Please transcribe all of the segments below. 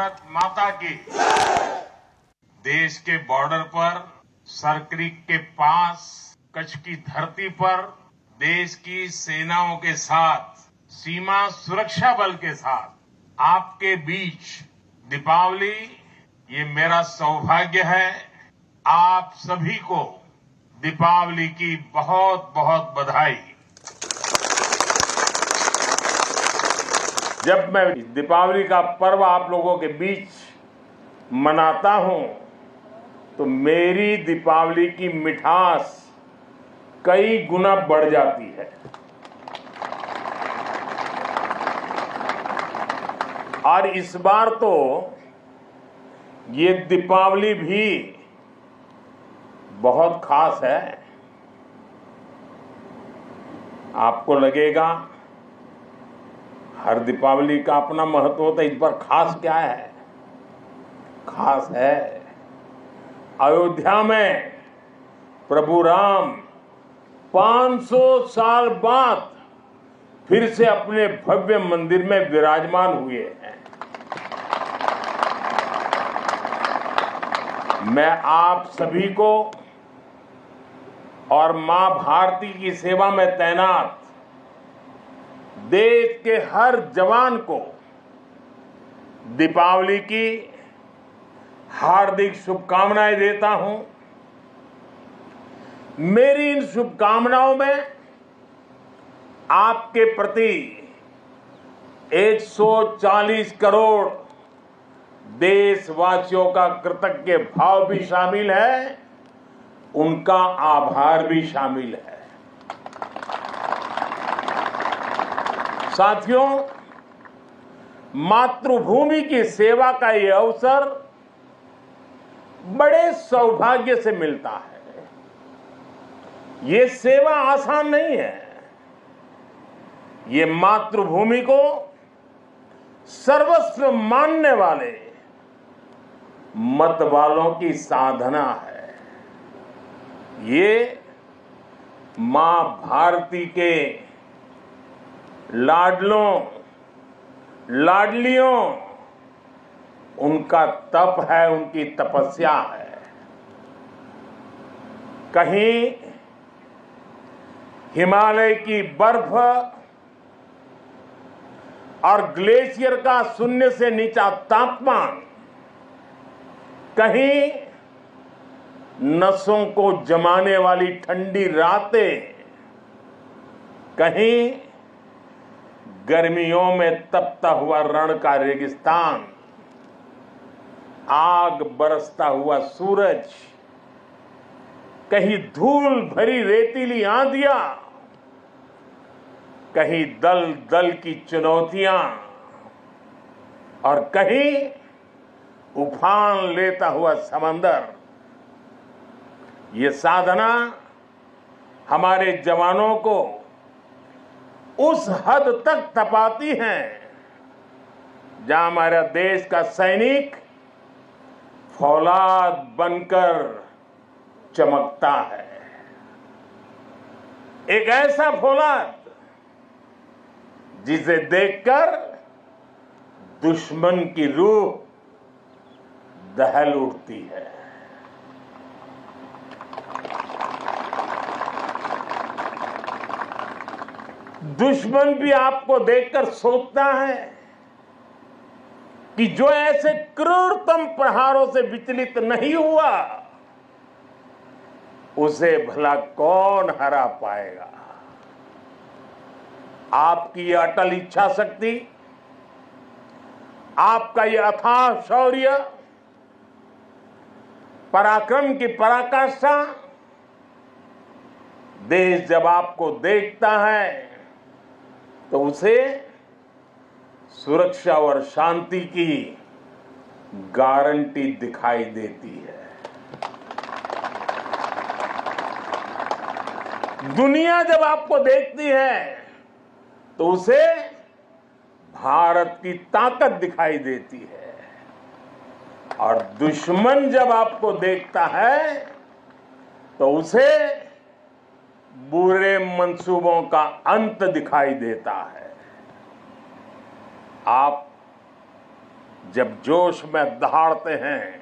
भारत माता की। देश के बॉर्डर पर, सरक्रीक के पास, कच्छ की धरती पर देश की सेनाओं के साथ, सीमा सुरक्षा बल के साथ आपके बीच दीपावली, ये मेरा सौभाग्य है। आप सभी को दीपावली की बहुत बहुत बधाई। जब मैं दीपावली का पर्व आप लोगों के बीच मनाता हूं तो मेरी दीपावली की मिठास कई गुना बढ़ जाती है। और इस बार तो ये दीपावली भी बहुत खास है। आपको लगेगा हर दीपावली का अपना महत्व होता है, इस बार खास क्या है? खास है अयोध्या में प्रभु राम 500 साल बाद फिर से अपने भव्य मंदिर में विराजमान हुए हैं। मैं आप सभी को और मां भारती की सेवा में तैनात देश के हर जवान को दीपावली की हार्दिक शुभकामनाएं देता हूं। मेरी इन शुभकामनाओं में आपके प्रति 140 करोड़ देशवासियों का कृतज्ञ भाव भी शामिल है, उनका आभार भी शामिल है। साथियों, मातृभूमि की सेवा का यह अवसर बड़े सौभाग्य से मिलता है। ये सेवा आसान नहीं है। ये मातृभूमि को सर्वस्व मानने वाले मत वालों की साधना है। ये मां भारती के लाडलों लाडलियों उनका तप है, उनकी तपस्या है। कहीं हिमालय की बर्फ और ग्लेशियर का शून्य से नीचा तापमान, कहीं नसों को जमाने वाली ठंडी रातें, कहीं गर्मियों में तपता हुआ रण का रेगिस्तान, आग बरसता हुआ सूरज, कहीं धूल भरी रेतीली आंधियां, कहीं दल दल की चुनौतियां और कहीं उफान लेता हुआ समंदर। ये साधना हमारे जवानों को उस हद तक तपाती हैं जहां हमारा देश का सैनिक फौलाद बनकर चमकता है। एक ऐसा फौलाद जिसे देखकर दुश्मन की रूह दहल उठती है। दुश्मन भी आपको देखकर सोचता है कि जो ऐसे क्रूरतम प्रहारों से विचलित नहीं हुआ, उसे भला कौन हरा पाएगा। आपकी यह अटल इच्छा शक्ति, आपका यह अथाह शौर्य, पराक्रम की पराकाष्ठा, देश जब आपको देखता है तो उसे सुरक्षा और शांति की गारंटी दिखाई देती है। दुनिया जब आपको देखती है तो उसे भारत की ताकत दिखाई देती है, और दुश्मन जब आपको देखता है तो उसे बुरे मंसूबों का अंत दिखाई देता है। आप जब जोश में दहाड़ते हैं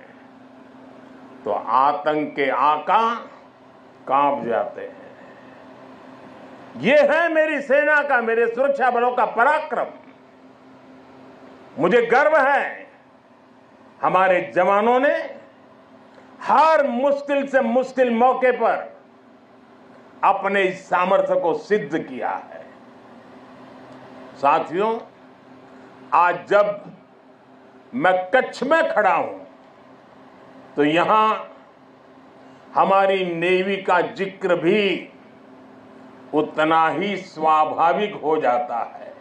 तो आतंक के आका कांप जाते हैं। ये है मेरी सेना का, मेरे सुरक्षा बलों का पराक्रम। मुझे गर्व है हमारे जवानों ने हर मुश्किल से मुश्किल मौके पर अपने इस सामर्थ्य को सिद्ध किया है। साथियों, आज जब मैं कच्छ में खड़ा हूं तो यहां हमारी नेवी का जिक्र भी उतना ही स्वाभाविक हो जाता है।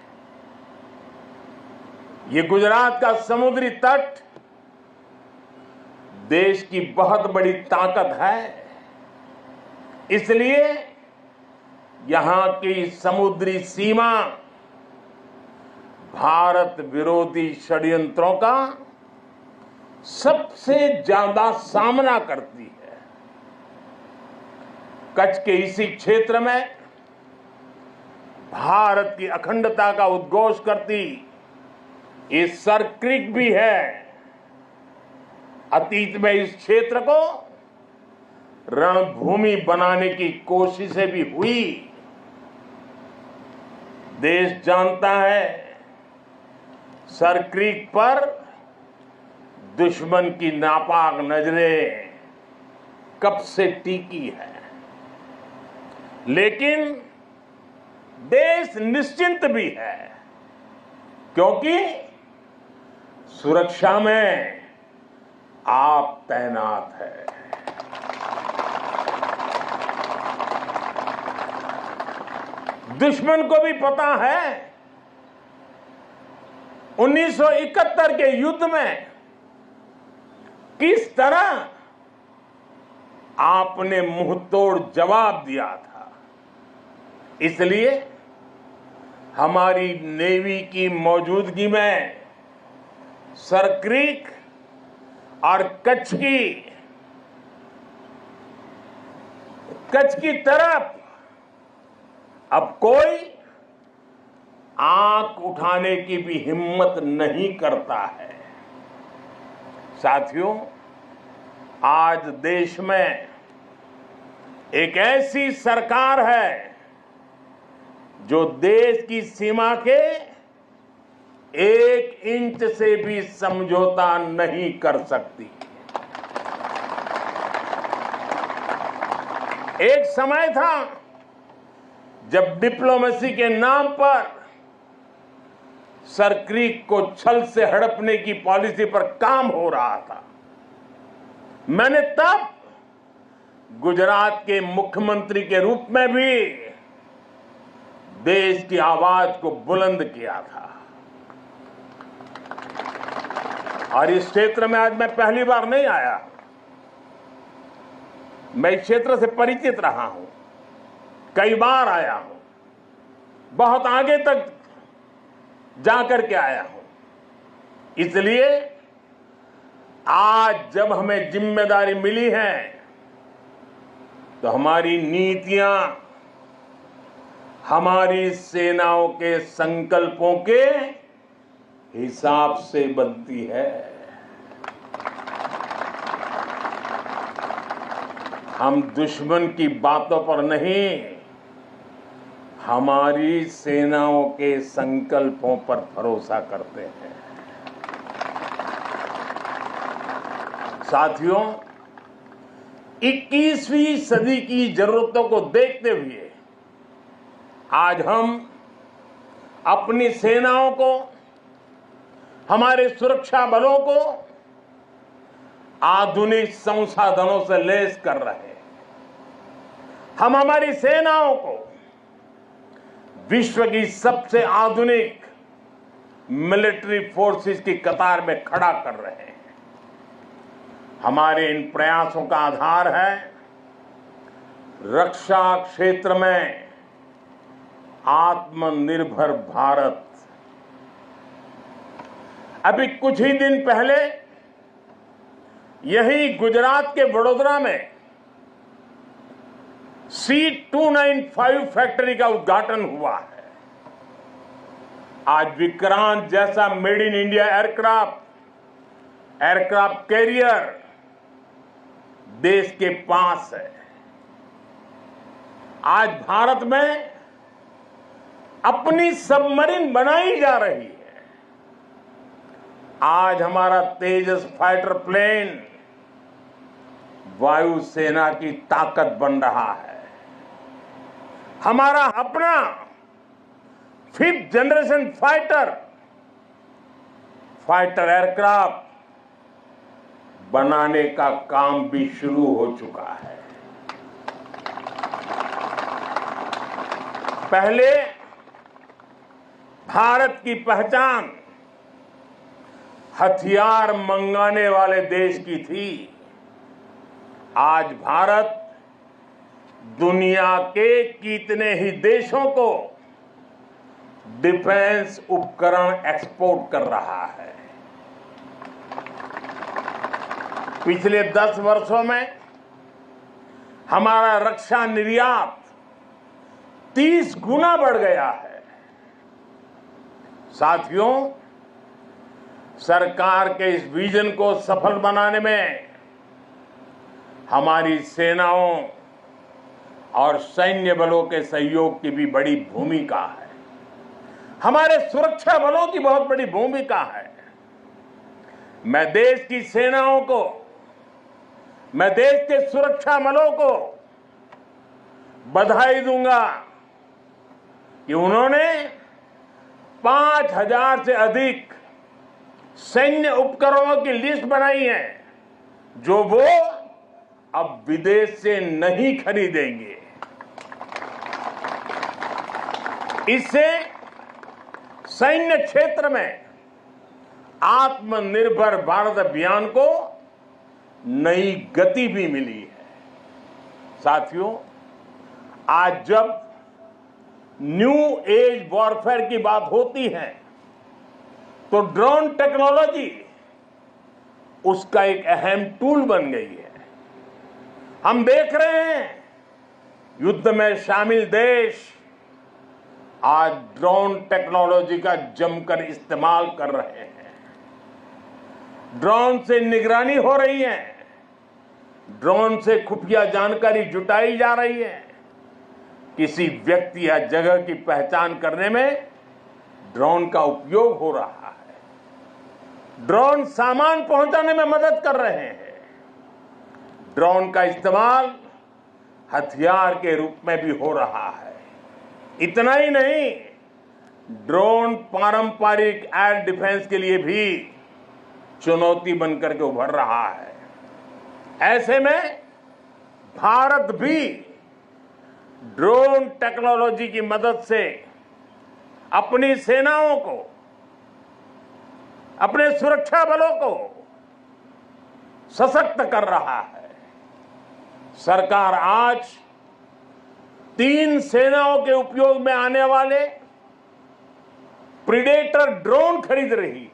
ये गुजरात का समुद्री तट देश की बहुत बड़ी ताकत है, इसलिए यहां की समुद्री सीमा भारत विरोधी षड्यंत्रों का सबसे ज्यादा सामना करती है। कच्छ के इसी क्षेत्र में भारत की अखंडता का उद्घोष करती ये सर क्रीक भी है। अतीत में इस क्षेत्र को रणभूमि बनाने की कोशिशें भी हुई। देश जानता है सर क्रीक पर दुश्मन की नापाक नजरें कब से टिकी है, लेकिन देश निश्चिंत भी है क्योंकि सुरक्षा में आप तैनात है। दुश्मन को भी पता है 1971 के युद्ध में किस तरह आपने मुंहतोड़ जवाब दिया था। इसलिए हमारी नेवी की मौजूदगी में सर क्रीक और कच्छ की तरफ अब कोई आंख उठाने की भी हिम्मत नहीं करता है। साथियों, आज देश में एक ऐसी सरकार है जो देश की सीमा के 1 इंच से भी समझौता नहीं कर सकती। एक समय था जब डिप्लोमेसी के नाम पर सर क्रीक को छल से हड़पने की पॉलिसी पर काम हो रहा था। मैंने तब गुजरात के मुख्यमंत्री के रूप में भी देश की आवाज को बुलंद किया था। और इस क्षेत्र में आज मैं पहली बार नहीं आया, मैं इस क्षेत्र से परिचित रहा हूं, कई बार आया हूं, बहुत आगे तक जाकर के आया हूं। इसलिए आज जब हमें जिम्मेदारी मिली है तो हमारी नीतियां हमारी सेनाओं के संकल्पों के हिसाब से बनती है। हम दुश्मन की बातों पर नहीं, हमारी सेनाओं के संकल्पों पर भरोसा करते हैं। साथियों, 21वीं सदी की जरूरतों को देखते हुए आज हम अपनी सेनाओं को, हमारे सुरक्षा बलों को आधुनिक संसाधनों से लैस कर रहे हैं। हम हमारी सेनाओं को विश्व की सबसे आधुनिक मिलिट्री फोर्सेस की कतार में खड़ा कर रहे हैं। हमारे इन प्रयासों का आधार है रक्षा क्षेत्र में आत्मनिर्भर भारत। अभी कुछ ही दिन पहले यही गुजरात के वडोदरा में C295 फैक्ट्री का उद्घाटन हुआ है। आज विक्रांत जैसा made in India aircraft aircraft carrier देश के पास है। आज भारत में अपनी सबमरीन बनाई जा रही है। आज हमारा तेजस फाइटर प्लेन वायुसेना की ताकत बन रहा है। हमारा अपना 5th जनरेशन फाइटर एयरक्राफ्ट बनाने का काम भी शुरू हो चुका है। पहले भारत की पहचान हथियार मंगाने वाले देश की थी। आज भारत दुनिया के कितने ही देशों को डिफेंस उपकरण एक्सपोर्ट कर रहा है। पिछले 10 वर्षों में हमारा रक्षा निर्यात 30 गुना बढ़ गया है। साथियों, सरकार के इस विजन को सफल बनाने में हमारी सेनाओं और सैन्य बलों के सहयोग की भी बड़ी भूमिका है। हमारे सुरक्षा बलों की बहुत बड़ी भूमिका है। मैं देश की सेनाओं को, मैं देश के सुरक्षा बलों को बधाई दूंगा कि उन्होंने 5000 से अधिक सैन्य उपकरणों की लिस्ट बनाई है जो वो अब विदेश से नहीं खरीदेंगे। इससे सैन्य क्षेत्र में आत्मनिर्भर भारत अभियान को नई गति भी मिली है। साथियों, आज जब न्यू एज वॉरफेयर की बात होती है तो ड्रोन टेक्नोलॉजी उसका एक अहम टूल बन गई है। हम देख रहे हैं युद्ध में शामिल देश आज ड्रोन टेक्नोलॉजी का जमकर इस्तेमाल कर रहे हैं। ड्रोन से निगरानी हो रही है, ड्रोन से खुफिया जानकारी जुटाई जा रही है। किसी व्यक्ति या जगह की पहचान करने में ड्रोन का उपयोग हो रहा है। ड्रोन सामान पहुंचाने में मदद कर रहे हैं। ड्रोन का इस्तेमाल हथियार के रूप में भी हो रहा है। इतना ही नहीं, ड्रोन पारंपरिक एयर डिफेंस के लिए भी चुनौती बनकर के उभर रहा है। ऐसे में भारत भी ड्रोन टेक्नोलॉजी की मदद से अपनी सेनाओं को, अपने सुरक्षा बलों को सशक्त कर रहा है। सरकार आज 3 सेनाओं के उपयोग में आने वाले प्रीडेटर ड्रोन खरीद रही है।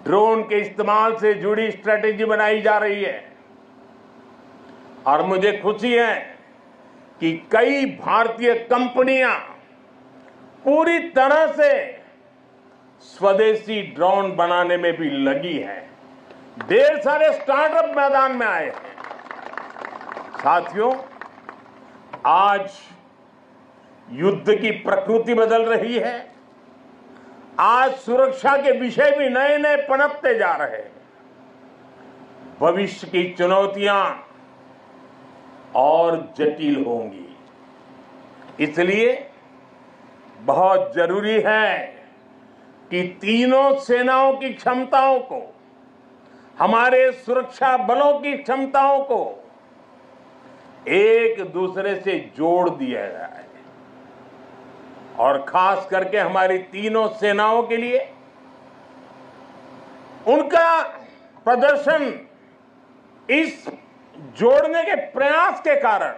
ड्रोन के इस्तेमाल से जुड़ी स्ट्रेटेजी बनाई जा रही है और मुझे खुशी है कि कई भारतीय कंपनियां पूरी तरह से स्वदेशी ड्रोन बनाने में भी लगी है। ढेर सारे स्टार्टअप मैदान में आए हैं। साथियों, आज युद्ध की प्रकृति बदल रही है। आज सुरक्षा के विषय भी नए नए पनपते जा रहे हैं। भविष्य की चुनौतियां और जटिल होंगी। इसलिए बहुत जरूरी है कि तीनों सेनाओं की क्षमताओं को, हमारे सुरक्षा बलों की क्षमताओं को एक दूसरे से जोड़ दिया जाए और खास करके हमारी तीनों सेनाओं के लिए उनका प्रदर्शन इस जोड़ने के प्रयास के कारण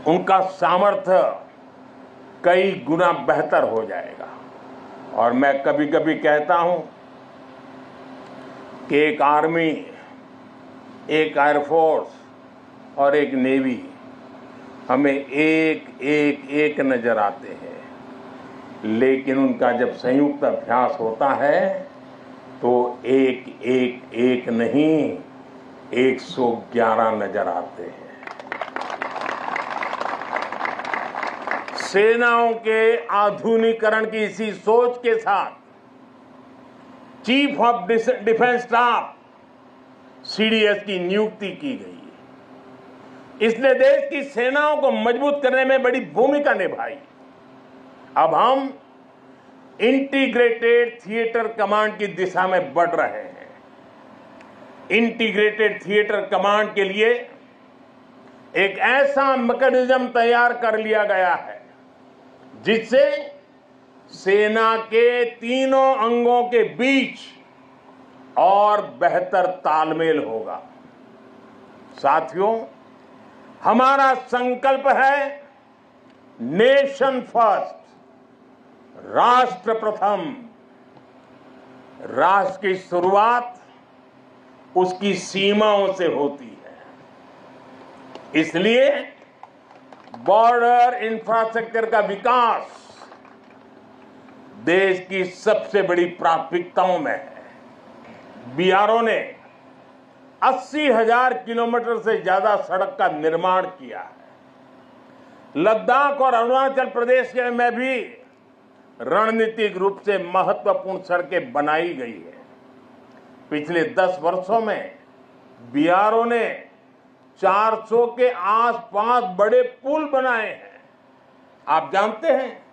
उनका सामर्थ्य कई गुना बेहतर हो जाएगा। और मैं कभी कभी कहता हूं कि एक आर्मी, एक एयरफोर्स और एक नेवी हमें एक नजर आते हैं, लेकिन उनका जब संयुक्त अभ्यास होता है तो एक एक एक नहीं 111 नजर आते हैं। सेनाओं के आधुनिकीकरण की इसी सोच के साथ chief of defence staff CDS की नियुक्ति की गई है। इसने देश की सेनाओं को मजबूत करने में बड़ी भूमिका निभाई। अब हम इंटीग्रेटेड थिएटर कमांड की दिशा में बढ़ रहे हैं। इंटीग्रेटेड थिएटर कमांड के लिए एक ऐसा मैकेनिज्म तैयार कर लिया गया है जिससे सेना के तीनों अंगों के बीच और बेहतर तालमेल होगा। साथियों, हमारा संकल्प है नेशन फर्स्ट, राष्ट्र प्रथम। राष्ट्र की शुरुआत उसकी सीमाओं से होती है। इसलिए बॉर्डर इंफ्रास्ट्रक्चर का विकास देश की सबसे बड़ी प्राथमिकताओं में है। बीआरओ ने 80,000 किलोमीटर से ज्यादा सड़क का निर्माण किया है। लद्दाख और अरुणाचल प्रदेश में भी रणनीतिक रूप से महत्वपूर्ण सड़कें बनाई गई है। पिछले 10 वर्षों में बीआरओ ने 400 के आसपास बड़े पुल बनाए हैं। आप जानते हैं,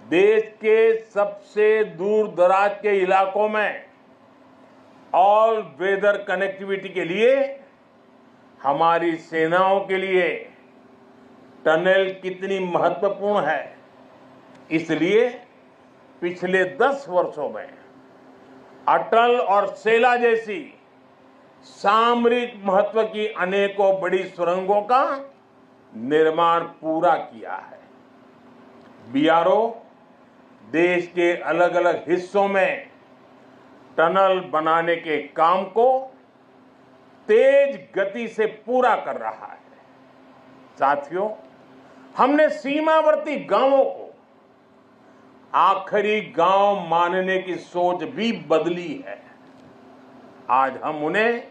देश के सबसे दूर दराज के इलाकों में ऑल वेदर कनेक्टिविटी के लिए हमारी सेनाओं के लिए टनल कितनी महत्वपूर्ण है। इसलिए पिछले 10 वर्षों में अटल और सेला जैसी सामरिक महत्व की अनेकों बड़ी सुरंगों का निर्माण पूरा किया है। बीआरओ देश के अलग अलग हिस्सों में टनल बनाने के काम को तेज गति से पूरा कर रहा है। साथियों, हमने सीमावर्ती गांवों को आखिरी गांव मानने की सोच भी बदली है। आज हम उन्हें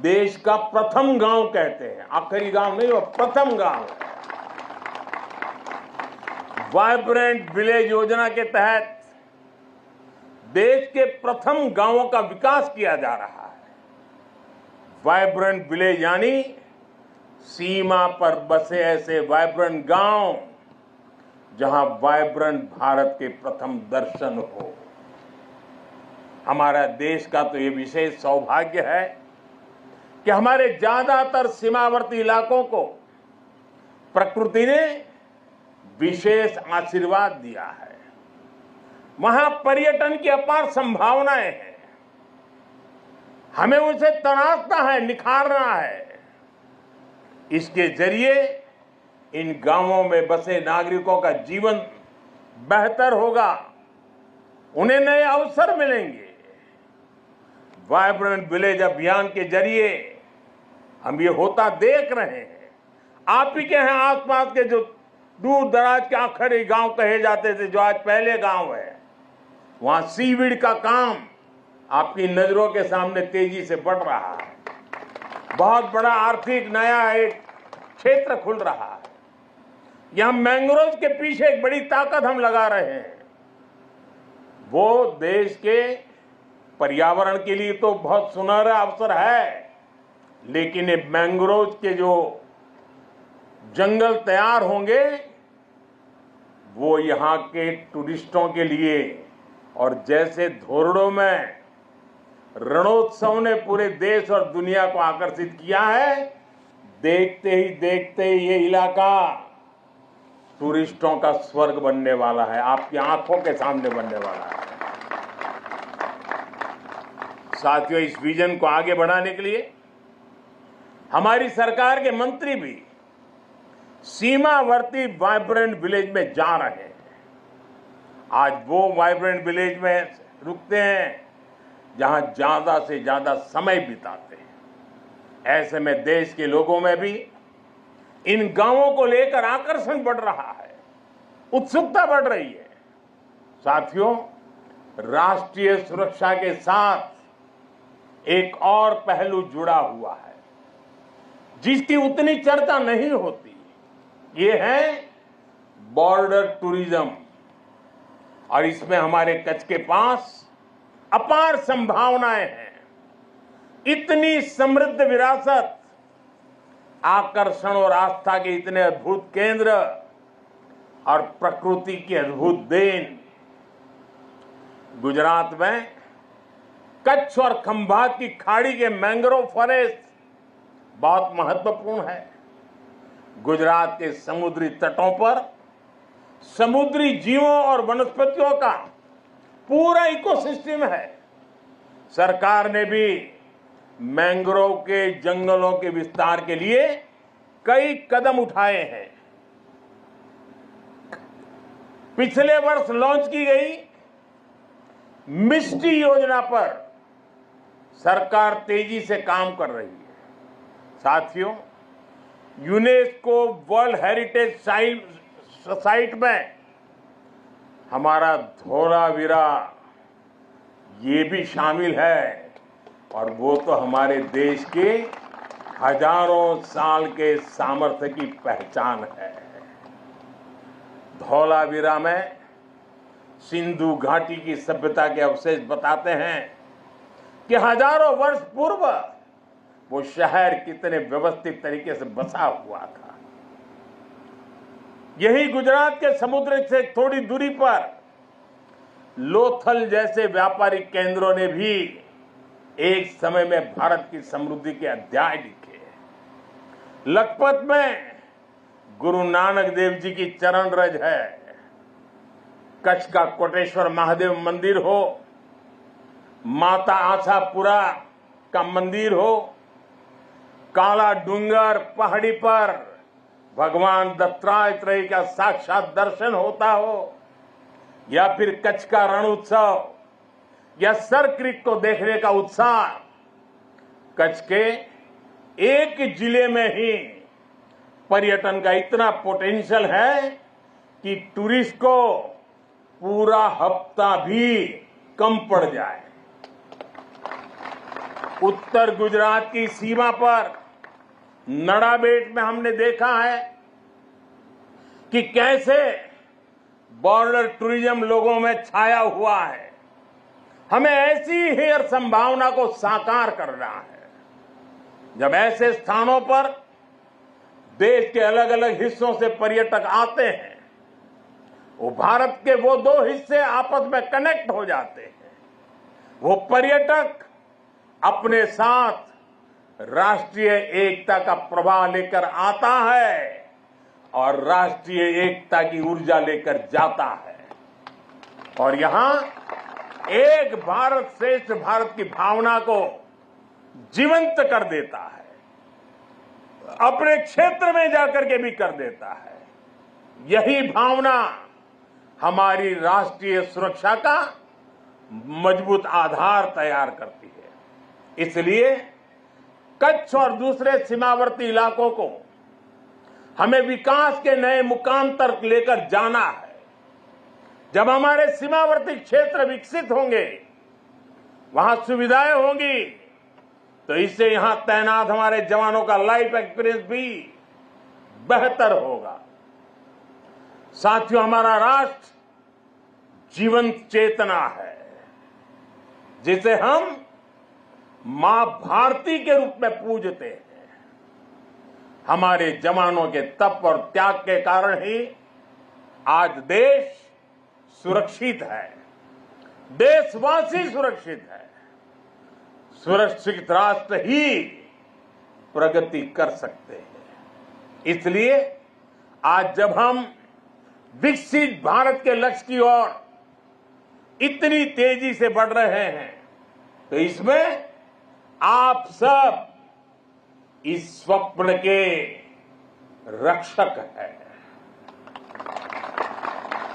देश का प्रथम गांव कहते हैं। आखिरी गांव नहीं, वो प्रथम गांव है। वाइब्रेंट विलेज योजना के तहत देश के प्रथम गांवों का विकास किया जा रहा है। वाइब्रेंट विलेज यानी सीमा पर बसे ऐसे वाइब्रेंट गांव जहां वाइब्रेंट भारत के प्रथम दर्शन हो। हमारा देश का तो ये विशेष सौभाग्य है कि हमारे ज्यादातर सीमावर्ती इलाकों को प्रकृति ने विशेष आशीर्वाद दिया है। वहां पर्यटन की अपार संभावनाएं हैं। हमें उसे तराशना है, निखारना है। इसके जरिए इन गांवों में बसे नागरिकों का जीवन बेहतर होगा, उन्हें नए अवसर मिलेंगे। वाइब्रेंट विलेज अभियान के जरिए हम ये होता देख रहे हैं। आप ही के यहाँ आसपास के जो दूर दराज के आखिरी गांव कहे जाते थे, जो आज पहले गांव है, वहां सीवीड का काम आपकी नजरों के सामने तेजी से बढ़ रहा है। बहुत बड़ा आर्थिक नया एक क्षेत्र खुल रहा है। यहां मैंग्रोव के पीछे एक बड़ी ताकत हम लगा रहे हैं। वो देश के पर्यावरण के लिए तो बहुत सुनहरा अवसर है, लेकिन ये मैंग्रोव के जो जंगल तैयार होंगे वो यहाँ के टूरिस्टों के लिए, और जैसे धोरडो में रणोत्सव ने पूरे देश और दुनिया को आकर्षित किया है, देखते ही ये इलाका टूरिस्टों का स्वर्ग बनने वाला है, आपकी आंखों के सामने बनने वाला है। साथियों, इस विजन को आगे बढ़ाने के लिए हमारी सरकार के मंत्री भी सीमावर्ती वाइब्रेंट विलेज में जा रहे हैं। आज वो वाइब्रेंट विलेज में रुकते हैं जहां ज्यादा से ज्यादा समय बिताते हैं। ऐसे में देश के लोगों में भी इन गांवों को लेकर आकर्षण बढ़ रहा है, उत्सुकता बढ़ रही है। साथियों, राष्ट्रीय सुरक्षा के साथ एक और पहलू जुड़ा हुआ है जिसकी उतनी चर्चा नहीं होती। ये है बॉर्डर टूरिज्म, और इसमें हमारे कच्छ के पास अपार संभावनाएं हैं। इतनी समृद्ध विरासत, आकर्षण और आस्था के इतने अद्भुत केंद्र और प्रकृति की अद्भुत देन। गुजरात में कच्छ और खंभात की खाड़ी के मैंग्रोव फॉरेस्ट बहुत महत्वपूर्ण है। गुजरात के समुद्री तटों पर समुद्री जीवों और वनस्पतियों का पूरा इकोसिस्टम है। सरकार ने भी मैंग्रोव के जंगलों के विस्तार के लिए कई कदम उठाए हैं। पिछले वर्ष लॉन्च की गई मिस्टी योजना पर सरकार तेजी से काम कर रही है। साथियों, यूनेस्को वर्ल्ड हेरिटेज साइट में हमारा धोलावीरा ये भी शामिल है, और वो तो हमारे देश के हजारों साल के सामर्थ्य की पहचान है। धोलावीरा में सिंधु घाटी की सभ्यता के अवशेष बताते हैं कि हजारों वर्ष पूर्व वो शहर कितने व्यवस्थित तरीके से बसा हुआ था। यही गुजरात के समुद्र से थोड़ी दूरी पर लोथल जैसे व्यापारिक केंद्रों ने भी एक समय में भारत की समृद्धि के अध्याय लिखे। लखपत में गुरु नानक देव जी की चरण रज है। कच्छ का कोटेश्वर महादेव मंदिर हो, माता आशापुरा का मंदिर हो, काला डूंगर पहाड़ी पर भगवान दत्तात्रेय का साक्षात दर्शन होता हो, या फिर कच्छ का रण उत्सव या सर क्रीक को देखने का उत्साह। कच्छ के एक जिले में ही पर्यटन का इतना पोटेंशियल है कि टूरिस्ट को पूरा हफ्ता भी कम पड़ जाए। उत्तर गुजरात की सीमा पर नड़ाबेट में हमने देखा है कि कैसे बॉर्डर टूरिज्म लोगों में छाया हुआ है। हमें ऐसी ही हर संभावना को साकार करना है। जब ऐसे स्थानों पर देश के अलग अलग हिस्सों से पर्यटक आते हैं, वो भारत के वो दो हिस्से आपस में कनेक्ट हो जाते हैं। वो पर्यटक अपने साथ राष्ट्रीय एकता का प्रवाह लेकर आता है और राष्ट्रीय एकता की ऊर्जा लेकर जाता है, और यहां एक भारत श्रेष्ठ भारत की भावना को जीवंत कर देता है। अपने क्षेत्र में जाकर के भी कर देता है। यही भावना हमारी राष्ट्रीय सुरक्षा का मजबूत आधार तैयार करती है। इसलिए कच्छ और दूसरे सीमावर्ती इलाकों को हमें विकास के नए मुकाम तक लेकर जाना है। जब हमारे सीमावर्ती क्षेत्र विकसित होंगे, वहां सुविधाएं होंगी, तो इससे यहां तैनात हमारे जवानों का लाइफ एक्सपीरियंस भी बेहतर होगा। साथियों, हमारा राष्ट्र जीवंत चेतना है जिसे हम मां भारती के रूप में पूजते हैं। हमारे जवानों के तप और त्याग के कारण ही आज देश सुरक्षित है, देशवासी सुरक्षित है। सुरक्षित राष्ट्र ही प्रगति कर सकते हैं। इसलिए आज जब हम विकसित भारत के लक्ष्य की ओर इतनी तेजी से बढ़ रहे हैं, तो इसमें आप सब इस स्वप्न के रक्षक हैं।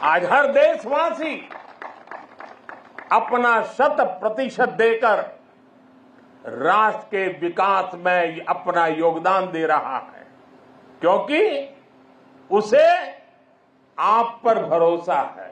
आज हर देशवासी अपना 100% देकर राष्ट्र के विकास में अपना योगदान दे रहा है, क्योंकि उसे आप पर भरोसा है।